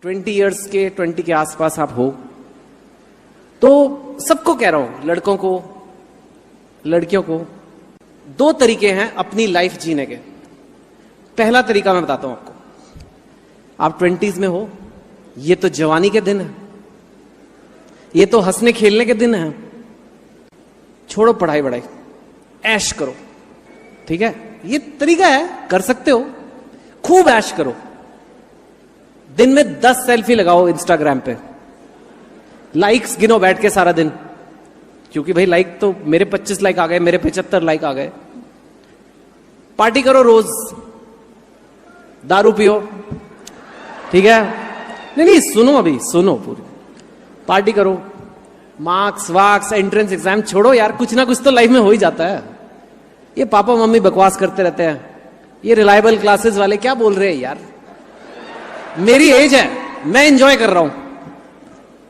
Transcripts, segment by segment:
20 के 20 के आसपास आप हो, तो सबको कह रहा हूं, लड़कों को, लड़कियों को, 2 तरीके हैं अपनी लाइफ जीने के। पहला तरीका मैं बताता हूं आपको। आप 20s में हो, ये तो जवानी के दिन है, ये तो हंसने खेलने के दिन है। छोड़ो पढ़ाई वढ़ाई, ऐश करो, ठीक है? ये तरीका है, कर सकते हो, खूब ऐश करो। दिन में 10 सेल्फी लगाओ इंस्टाग्राम पे, लाइक्स गिनो बैठ के सारा दिन, क्योंकि भाई लाइक तो मेरे 25 लाइक आ गए, मेरे 75 लाइक आ गए। पार्टी करो रोज, दारू पियो, ठीक है? नहीं सुनो, अभी सुनो पूरी। पार्टी करो, मार्क्स वार्क्स एंट्रेंस एग्जाम छोड़ो यार, कुछ ना कुछ तो लाइफ में हो ही जाता है। ये पापा मम्मी बकवास करते रहते हैं, ये रिलायबल क्लासेस वाले क्या बोल रहे हैं यार। मेरी एज है, मैं एंजॉय कर रहा हूं,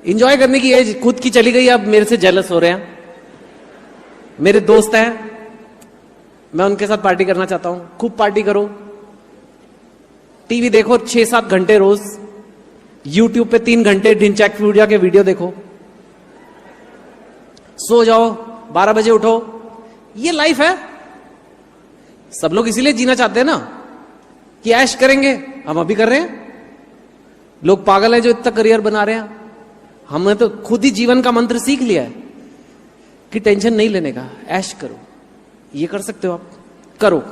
एंजॉय करने की एज खुद की चली गई, अब मेरे से जेलस हो रहे हैं। मेरे दोस्त हैं, मैं उनके साथ पार्टी करना चाहता हूं, खूब पार्टी करो। टीवी देखो 6-7 घंटे रोज, यूट्यूब पे 3 घंटे ढिंचैक पूजा के वीडियो देखो, सो जाओ, 12 बजे उठो। ये लाइफ है। सब लोग इसीलिए जीना चाहते हैं ना, कि ऐश करेंगे। हम अभी कर रहे हैं। लोग पागल हैं जो इतना करियर बना रहे हैं। हमने तो खुद ही जीवन का मंत्र सीख लिया है कि टेंशन नहीं लेने का, ऐश करो। ये कर सकते हो आप, करो,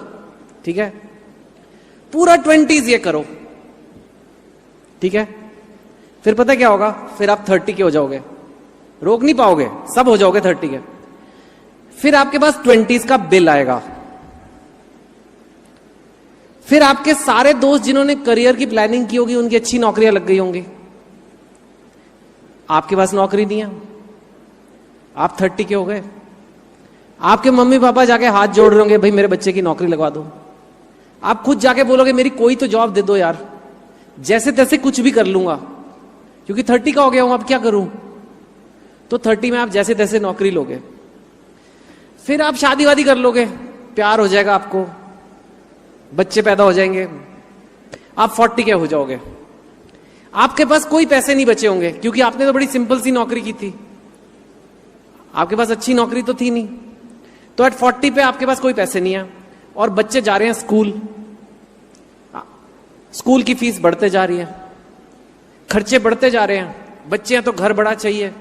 ठीक है? पूरा 20s ये करो, ठीक है? फिर पता क्या होगा, फिर आप 30 के हो जाओगे, रोक नहीं पाओगे, सब हो जाओगे 30 के। फिर आपके पास 20s का बिल आएगा। फिर आपके सारे दोस्त जिन्होंने करियर की प्लानिंग की होगी, उनकी अच्छी नौकरियां लग गई होंगी, आपके पास नौकरी नहीं है, आप 30 के हो गए। आपके मम्मी पापा जाके हाथ जोड़ रहे होंगे, भाई मेरे बच्चे की नौकरी लगवा दो। आप खुद जाके बोलोगे मेरी कोई तो जॉब दे दो यार, जैसे तैसे कुछ भी कर लूंगा, क्योंकि 30 का हो गया हूं, अब क्या करूं। तो 30 में आप जैसे तैसे नौकरी लोगे। फिर आप शादी वादी कर लोगे, प्यार हो जाएगा आपको, बच्चे पैदा हो जाएंगे, आप 40 के हो जाओगे। आपके पास कोई पैसे नहीं बचे होंगे, क्योंकि आपने तो बड़ी सिंपल सी नौकरी की थी, आपके पास अच्छी नौकरी तो थी नहीं। तो एट 40 पे आपके पास कोई पैसे नहीं है, और बच्चे जा रहे हैं स्कूल, स्कूल की फीस बढ़ते जा रही है, खर्चे बढ़ते जा रहे हैं, बच्चे हैं तो घर बड़ा चाहिए।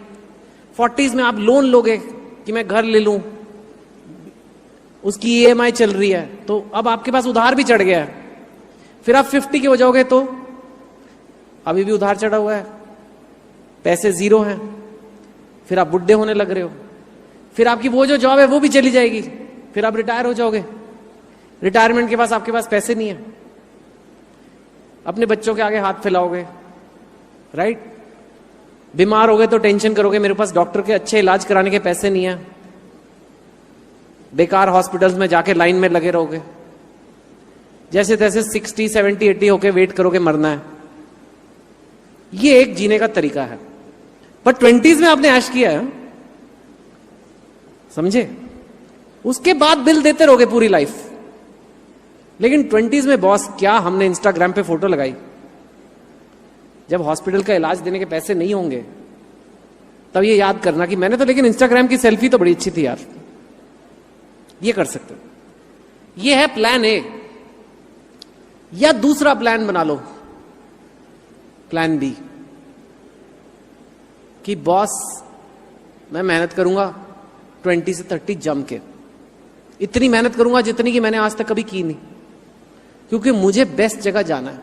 40s में आप लोन लोगे कि मैं घर ले लूं, उसकी EMI चल रही है, तो अब आपके पास उधार भी चढ़ गया है। फिर आप 50 के हो जाओगे तो अभी भी उधार चढ़ा हुआ है, पैसे जीरो हैं। फिर आप बुढ़े होने लग रहे हो, फिर आपकी वो जो जॉब है वो भी चली जाएगी, फिर आप रिटायर हो जाओगे। रिटायरमेंट के पास आपके पास पैसे नहीं है, अपने बच्चों के आगे हाथ फैलाओगे, राइट? बीमार हो गए तो टेंशन करोगे, मेरे पास डॉक्टर के अच्छे इलाज कराने के पैसे नहीं है, बेकार हॉस्पिटल्स में जाके लाइन में लगे रहोगे, जैसे तैसे 60, 70, 80 होके वेट करोगे, मरना है। ये एक जीने का तरीका है। पर 20s में आपने ऐश किया है, समझे? उसके बाद बिल देते रहोगे पूरी लाइफ। लेकिन 20s में बॉस, क्या हमने इंस्टाग्राम पे फोटो लगाई, जब हॉस्पिटल का इलाज देने के पैसे नहीं होंगे तब ये याद करना कि मैंने तो, लेकिन इंस्टाग्राम की सेल्फी तो बड़ी अच्छी थी यार। ये कर सकते हो। ये है प्लान ए। या दूसरा प्लान बना लो, प्लान बी, कि बॉस मैं मेहनत करूंगा 20 से 30 जम के, इतनी मेहनत करूंगा जितनी कि मैंने आज तक कभी की नहीं, क्योंकि मुझे बेस्ट जगह जाना है।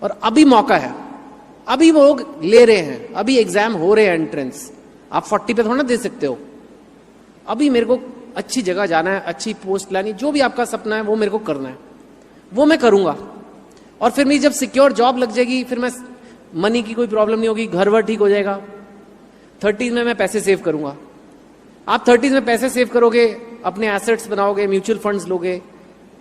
और अभी मौका है, अभी वो लोग ले रहे हैं, अभी एग्जाम हो रहे हैं एंट्रेंस, आप 40 पे थोड़ा ना दे सकते हो। अभी मेरे को अच्छी जगह जाना है, अच्छी पोस्ट लानी, जो भी आपका सपना है वो मेरे को करना है, वो मैं करूंगा। और फिर मेरी जब सिक्योर जॉब लग जाएगी, फिर मैं, मनी की कोई प्रॉब्लम नहीं होगी, घर वर ठीक हो जाएगा। 30s में मैं पैसे सेव करूंगा। आप 30s में पैसे सेव करोगे, अपने एसेट्स बनाओगे, म्यूचुअल फंड्स लोगे,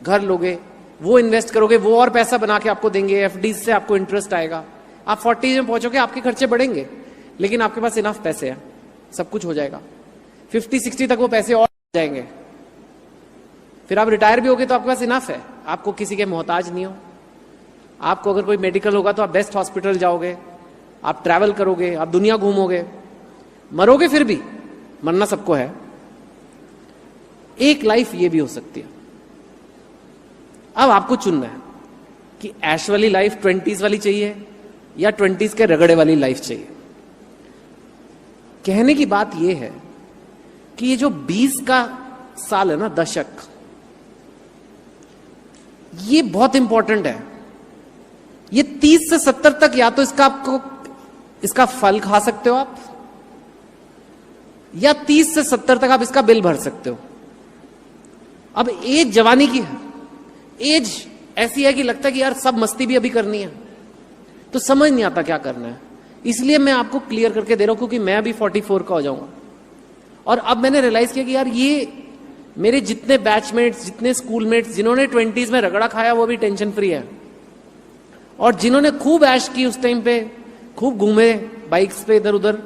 घर लोगे, वो इन्वेस्ट करोगे, वो और पैसा बना के आपको देंगे, FD से आपको इंटरेस्ट आएगा। आप 40 में पहुंचोगे, आपके खर्चे बढ़ेंगे, लेकिन आपके पास इनफ पैसे हैं, सब कुछ हो जाएगा। 50-60 तक वो पैसे और जाएंगे, फिर आप रिटायर भी होगे तो आपके पास इनफ है, आपको किसी के मोहताज नहीं हो। आपको अगर कोई मेडिकल होगा तो आप बेस्ट हॉस्पिटल जाओगे, आप ट्रैवल करोगे, आप दुनिया घूमोगे, मरोगे फिर भी, मरना सबको है। एक लाइफ ये भी हो सकती है। अब आपको चुनना है कि ऐश वाली लाइफ 20s वाली चाहिए या 20s के रगड़े वाली लाइफ चाहिए। कहने की बात यह है कि ये जो 20 का साल है ना, दशक, ये बहुत इंपॉर्टेंट है। ये 30 से 70 तक या तो इसका फल खा सकते हो आप, या 30 से 70 तक आप इसका बिल भर सकते हो। अब एज जवानी की है, एज ऐसी है कि लगता है कि यार सब मस्ती भी अभी करनी है, तो समझ नहीं आता क्या करना है। इसलिए मैं आपको क्लियर करके दे रहा हूं, क्योंकि मैं अभी 44 का हो जाऊंगा। और अब मैंने रियलाइज किया कि यार ये मेरे जितने बैचमेट्स, जितने स्कूलमेट्स जिन्होंने 20s में रगड़ा खाया, वो भी टेंशन फ्री है। और जिन्होंने खूब ऐश की उस टाइम पे, खूब घूमे बाइक्स पे इधर उधर,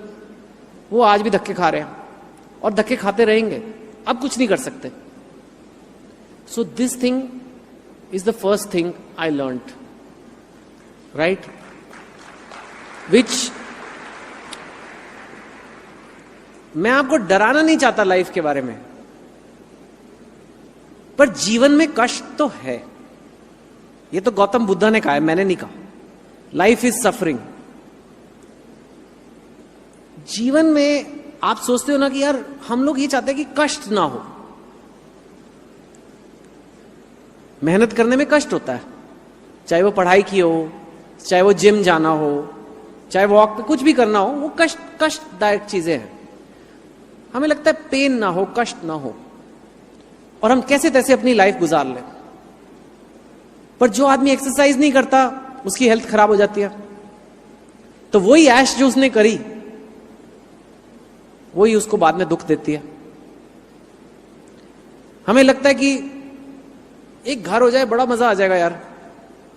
वो आज भी धक्के खा रहे हैं और धक्के खाते रहेंगे। अब कुछ नहीं कर सकते। So this thing is the first thing I learned, right, which मैं आपको डराना नहीं चाहता लाइफ के बारे में, पर जीवन में कष्ट तो है। ये तो गौतम बुद्धा ने कहा है, मैंने नहीं कहा। Life is suffering. जीवन में आप सोचते हो ना कि यार हम लोग ये चाहते हैं कि कष्ट ना हो। मेहनत करने में कष्ट होता है, चाहे वो पढ़ाई की हो, चाहे वो जिम जाना हो, चाहे वॉक पे कुछ भी करना हो, वो कष्टदायक चीजें हैं। हमें लगता है पेन ना हो, कष्ट ना हो, और हम कैसे तैसे अपनी लाइफ गुजार लें। पर जो आदमी एक्सरसाइज नहीं करता, उसकी हेल्थ खराब हो जाती है। तो वही ऐश जो उसने करी, वही उसको बाद में दुख देती है। हमें लगता है कि एक घर हो जाए, बड़ा मजा आ जाएगा यार।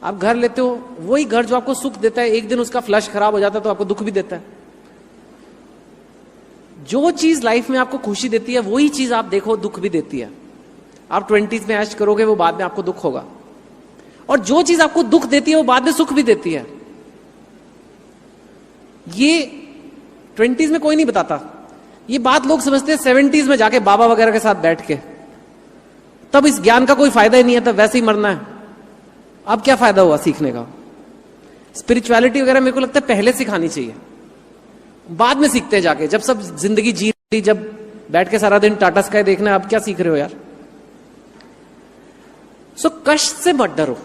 आप घर लेते हो, वही घर जो आपको सुख देता है, एक दिन उसका फ्लश खराब हो जाता है तो आपको दुख भी देता है। जो चीज लाइफ में आपको खुशी देती है, वही चीज आप देखो दुख भी देती है। आप 20s में ऐश करोगे, वो बाद में आपको दुख होगा। और जो चीज आपको दुख देती है, वो बाद में सुख भी देती है। ये 20s में कोई नहीं बताता। ये बात लोग समझते हैं 70s में जाके बाबा वगैरह के साथ बैठ के, तब इस ज्ञान का कोई फायदा ही नहीं है, तब वैसे ही मरना है। अब क्या फायदा हुआ सीखने का? स्पिरिचुअलिटी वगैरह मेरे को लगता है पहले सिखानी चाहिए, बाद में सीखते हैं जाके, जब सब जिंदगी जी ली, जब बैठ के सारा दिन टाटा स्काई देखना है। अब क्या सीख रहे हो यार? सो कष्ट से मत डरो।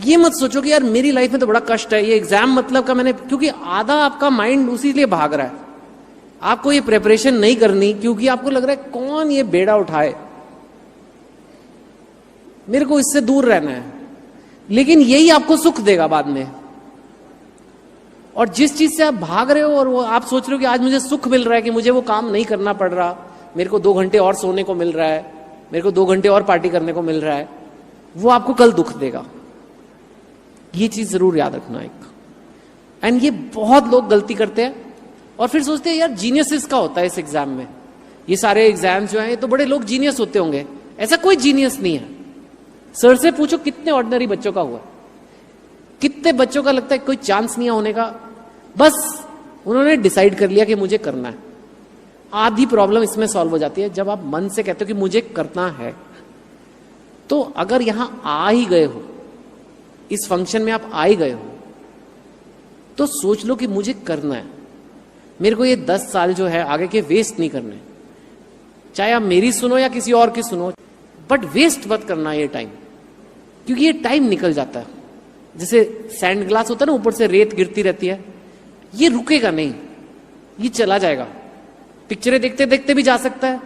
ये मत सोचो कि यार मेरी लाइफ में तो बड़ा कष्ट है, ये एग्जाम मतलब का मैंने, क्योंकि आधा आपका माइंड उसी लिए भाग रहा है। आपको ये प्रिपरेशन नहीं करनी, क्योंकि आपको लग रहा है कौन ये बेड़ा उठाए, मेरे को इससे दूर रहना है। लेकिन यही आपको सुख देगा बाद में। और जिस चीज से आप भाग रहे हो और वो आप सोच रहे हो कि आज मुझे सुख मिल रहा है कि मुझे वो काम नहीं करना पड़ रहा, मेरे को 2 घंटे और सोने को मिल रहा है, मेरे को 2 घंटे और पार्टी करने को मिल रहा है, वो आपको कल दुख देगा। ये चीज जरूर याद रखना एक। एंड ये बहुत लोग गलती करते हैं और फिर सोचते हैं यार जीनियस इसका होता है इस एग्जाम में। ये सारे एग्जाम जो हैं, तो बड़े लोग जीनियस होते होंगे। ऐसा कोई जीनियस नहीं है। सर से पूछो कितने ऑर्डिनरी बच्चों का हुआ, कितने बच्चों का लगता है कोई चांस नहीं है होने का, बस उन्होंने डिसाइड कर लिया कि मुझे करना है। आधी प्रॉब्लम इसमें सॉल्व हो जाती है जब आप मन से कहते हो कि मुझे करना है। तो अगर यहां आ ही गए हो, इस फंक्शन में आप आ ही गए हो, तो सोच लो कि मुझे करना है। मेरे को ये 10 साल जो है आगे के वेस्ट नहीं करने। चाहे आप मेरी सुनो या किसी और की सुनो, बट वेस्ट मत करना ये टाइम, क्योंकि ये टाइम निकल जाता है। जैसे सैंड ग्लास होता है ना, ऊपर से रेत गिरती रहती है, ये रुकेगा नहीं, ये चला जाएगा। पिक्चरें देखते देखते भी जा सकता है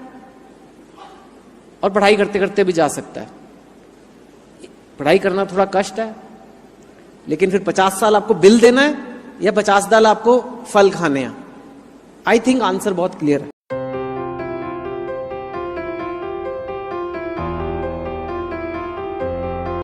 और पढ़ाई करते करते भी जा सकता है। पढ़ाई करना थोड़ा कष्ट है, लेकिन फिर 50 साल आपको बिल देना है या 50 साल आपको फल खाने हैं? आई थिंक आंसर बहुत क्लियर है।